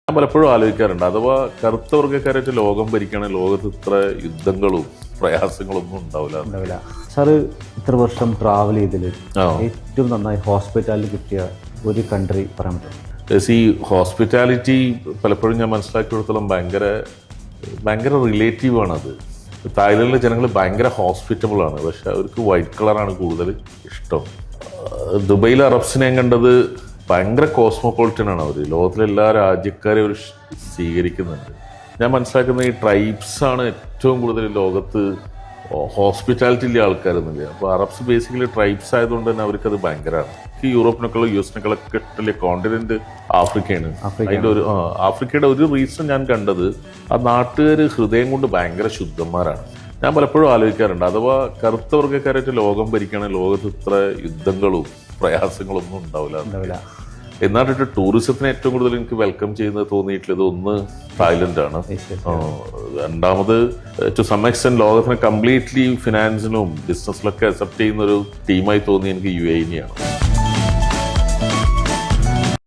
ഞാൻ പലപ്പോഴും ആലോചിക്കാറുണ്ട്, അഥവാ കറുത്ത വർഗ്ഗക്കാരായിട്ട് ലോകം ഭരിക്കുകയാണെങ്കിൽ ലോകത്ത് ഇത്ര യുദ്ധങ്ങളും പ്രയാസങ്ങളൊന്നും ഉണ്ടാവില്ല. സാറ് ഇത്ര വർഷം ട്രാവൽ ചെയ്തതിൽ ഏറ്റവും നന്നായി ഹോസ്പിറ്റാലിറ്റി കിട്ടിയ ഒരു കൺട്രി പറയാൻ പറ്റും? ഈ ഹോസ്പിറ്റാലിറ്റി പലപ്പോഴും ഞാൻ മനസ്സിലാക്കിയെടുത്തോളം ഭയങ്കര റിലേറ്റീവാണത്. തായ്ലൻഡിലെ ജനങ്ങൾ ഭയങ്കര ഹോസ്പിറ്റബിൾ ആണ്, പക്ഷെ അവർക്ക് വൈറ്റ് കളറാണ് കൂടുതൽ ഇഷ്ടം. ദുബൈയിലെ അറബ്സിനെ കണ്ടത് ഭയങ്കര കോസ്മോപൊളിറ്റൻ ആണ്. അവർ ലോകത്തിലെ എല്ലാ രാജ്യക്കാരെയും അവർ സ്വീകരിക്കുന്നുണ്ട്. ഞാൻ മനസ്സിലാക്കുന്ന ഈ ട്രൈബ്സാണ് ഏറ്റവും കൂടുതൽ ലോകത്ത് ഹോസ്പിറ്റാലിറ്റി ഉള്ള ആൾക്കാരെന്നില്ല. അപ്പോൾ അറബ്സ് ബേസിക്കലി ട്രൈബ്സ് ആയതുകൊണ്ട് തന്നെ അവർക്കത് ഭയങ്കരമാണ്. ഈ യൂറോപ്പിനേക്കാളും യുഎസിനേക്കാളൊക്കെ ഇഷ്ടമുള്ള കോണ്ടിനെന്റ് ആഫ്രിക്കയാണ്. അതിൻ്റെ ആഫ്രിക്കയുടെ ഒരു റീസൺ ഞാൻ കണ്ടത്, ആ നാട്ടുകാർ ഹൃദയം കൊണ്ട് ഭയങ്കര ശുദ്ധന്മാരാണ്. ഞാൻ പലപ്പോഴും ആലോചിക്കാറുണ്ട്, അഥവാ കറുത്ത വർഗ്ഗക്കാരായിട്ട് ലോകം ഭരിക്കുകയാണെങ്കിൽ ലോകത്ത് ഇത്ര യുദ്ധങ്ങളും പ്രയാസങ്ങളൊന്നും ഉണ്ടാവില്ല. എന്നാലിട്ട് ടൂറിസത്തിന് ഏറ്റവും കൂടുതൽ എനിക്ക് വെൽക്കം ചെയ്യുന്നത് തോന്നിയിട്ടുള്ളത് ഒന്ന് തായ്ലൻഡാണ്. രണ്ടാമത് ടു സം എക്സ്റ്റെന്റ് ലോകത്തിന് കംപ്ലീറ്റ്ലി ഫിനാൻസിനും ബിസിനസ്സിലൊക്കെ അക്സെപ്റ്റ് ചെയ്യുന്ന ഒരു ടീമായി തോന്നി എനിക്ക് UAE ആണ്.